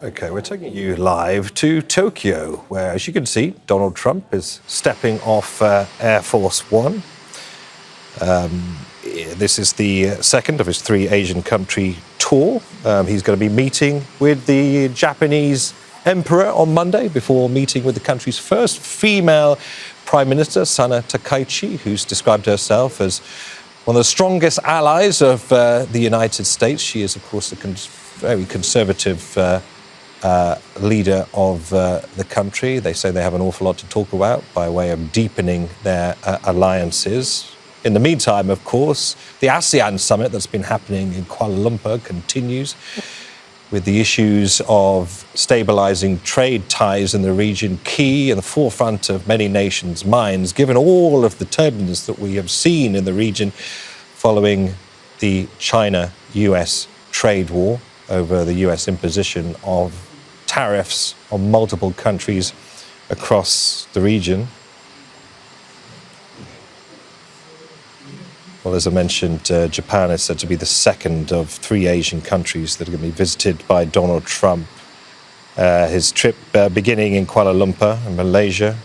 Okay, we're taking you live to Tokyo, where, as you can see, Donald Trump is stepping off Air Force One. This is the second of his 3 Asian country tour. He's going to be meeting with the Japanese emperor on Monday before meeting with the country's first female prime minister, Sanae Takaichi, who's described herself as one of the strongest allies of the United States. She is, of course, a very conservative leader of the country. They say they have an awful lot to talk about by way of deepening their alliances. In the meantime, of course, the ASEAN summit that's been happening in Kuala Lumpur continues, with the issues of stabilising trade ties in the region key in the forefront of many nations' minds, given all of the turbulence that we have seen in the region following the China-US trade war over the US imposition of tariffs on multiple countries across the region. Well, as I mentioned, Japan is said to be the second of 3 Asian countries that are going to be visited by Donald Trump. His trip beginning in Kuala Lumpur in Malaysia.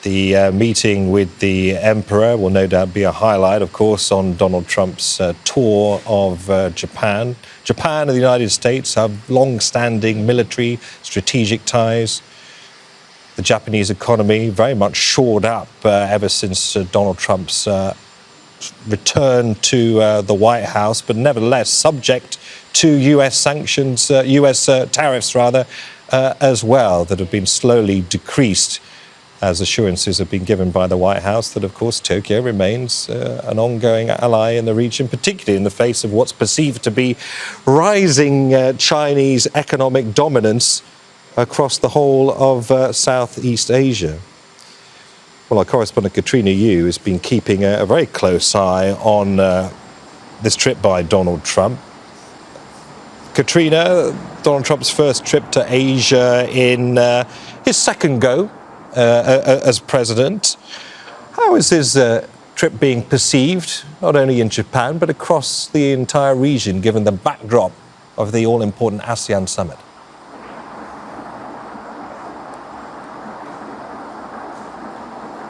The meeting with the emperor will no doubt be a highlight, of course, on Donald Trump's tour of Japan. Japan and the United States have long-standing military strategic ties. The Japanese economy very much shored up ever since Donald Trump's return to the White House, but nevertheless subject to US sanctions, US tariffs rather, as well, that have been slowly decreased as assurances have been given by the White House that, of course, Tokyo remains an ongoing ally in the region, particularly in the face of what's perceived to be rising Chinese economic dominance across the whole of Southeast Asia. Well, our correspondent Katrina has been keeping a very close eye on this trip by Donald Trump. Katrina, Donald Trump's first trip to Asia in his second go as president. How is his trip being perceived, not only in Japan, but across the entire region, given the backdrop of the all-important ASEAN summit?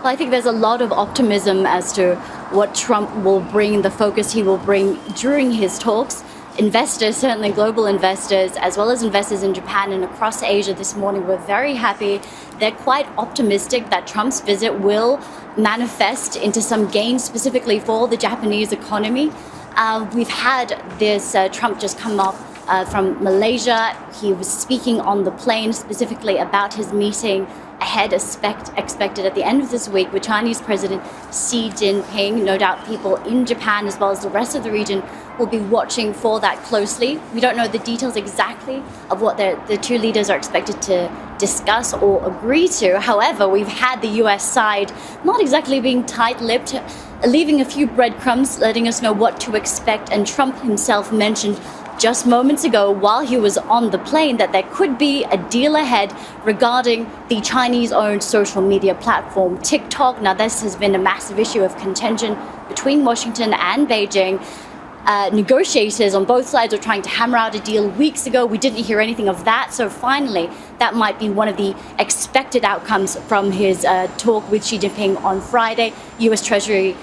Well, I think there's a lot of optimism as to what Trump will bring, the focus he will bring during his talks. Investors, certainly global investors, as well as investors in Japan and across Asia this morning, were very happy. They're quite optimistic that Trump's visit will manifest into some gains specifically for the Japanese economy. We've had this Trump just come off from Malaysia. He was speaking on the plane specifically about his meeting ahead expected at the end of this week with Chinese President Xi Jinping. No doubt people in Japan as well as the rest of the region will be watching for that closely. We don't know the details exactly of what the 2 leaders are expected to discuss or agree to. However, we've had the US side not exactly being tight-lipped, leaving a few breadcrumbs, letting us know what to expect. And Trump himself mentioned just moments ago while he was on the plane that there could be a deal ahead regarding the Chinese-owned social media platform TikTok. Now, this has been a massive issue of contention between Washington and Beijing. Negotiators on both sides were trying to hammer out a deal weeks ago. We didn't hear anything of that. So finally, that might be one of the expected outcomes from his talk with Xi Jinping on Friday. US Treasury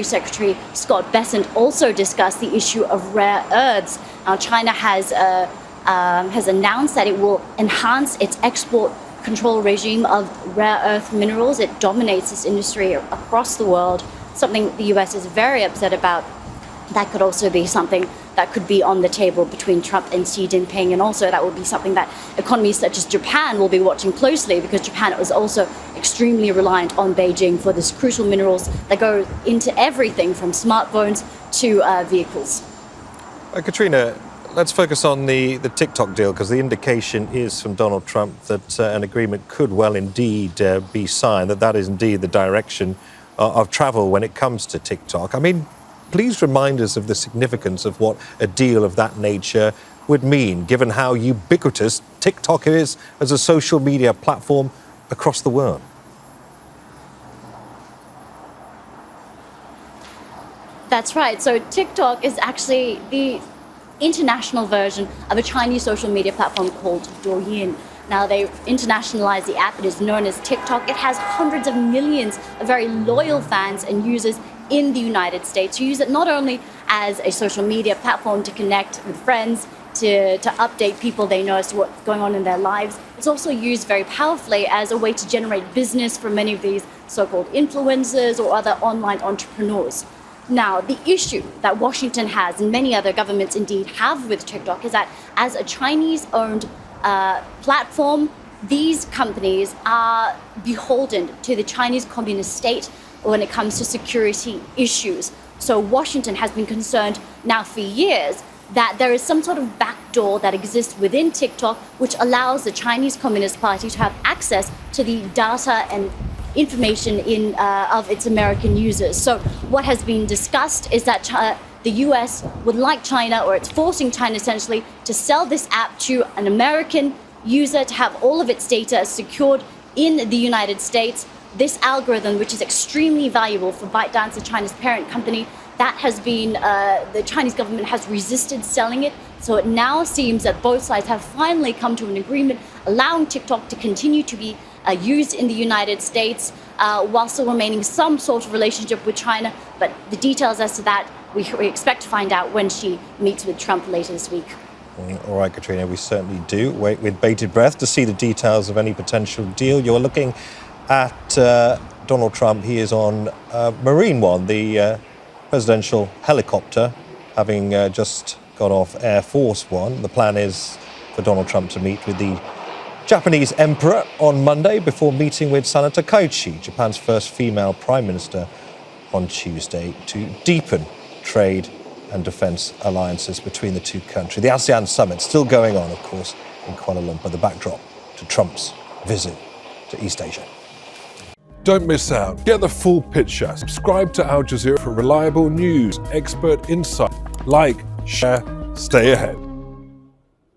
Secretary Scott Bessent also discussed the issue of rare earths. Now, China has announced that it will enhance its export control regime of rare earth minerals. It dominates this industry across the world, something the US is very upset about. That could also be something that could be on the table between Trump and Xi Jinping. And also that will be something that economies such as Japan will be watching closely, because Japan is also extremely reliant on Beijing for this crucial minerals that go into everything from smartphones to vehicles. Katrina, let's focus on the TikTok deal, because the indication is from Donald Trump that an agreement could well indeed be signed, that is indeed the direction of travel when it comes to TikTok. I mean, please remind us of the significance of what a deal of that nature would mean, given how ubiquitous TikTok is as a social media platform across the world. That's right. So TikTok is actually the international version of a Chinese social media platform called Douyin. Now, they internationalized the app. It is known as TikTok. It has hundreds of millions of very loyal fans and users in the United States who use it not only as a social media platform to connect with friends, to update people they know as to what's going on in their lives. It's also used very powerfully as a way to generate business for many of these so-called influencers or other online entrepreneurs. Now, the issue that Washington has, and many other governments indeed have with TikTok, is that as a Chinese-owned platform, these companies are beholden to the Chinese Communist state when it comes to security issues. So Washington has been concerned now for years that there is some sort of backdoor that exists within TikTok which allows the Chinese Communist Party to have access to the data and information of its American users. So what has been discussed is that the US would like China, or it's forcing China essentially, to sell this app to an American user to have all of its data secured in the United States. This algorithm, which is extremely valuable for ByteDance, China's parent company, that has been, the Chinese government has resisted selling it. So it now seems that both sides have finally come to an agreement allowing TikTok to continue to be used in the United States while still remaining some sort of relationship with China. But the details as to that, we expect to find out when she meets with Trump later this week. All right, Katrina, we certainly do wait with bated breath to see the details of any potential deal. You're looking at Donald Trump. He is on Marine One, the presidential helicopter, having just got off Air Force One. The plan is for Donald Trump to meet with the Japanese emperor on Monday before meeting with Sanae Takaichi, Japan's first female prime minister, on Tuesday to deepen trade and defence alliances between the two countries. The ASEAN summit still going on, of course, in Kuala Lumpur, the backdrop to Trump's visit to East Asia. Don't miss out. Get the full picture. Subscribe to Al Jazeera for reliable news, expert insight. Like, share, stay ahead.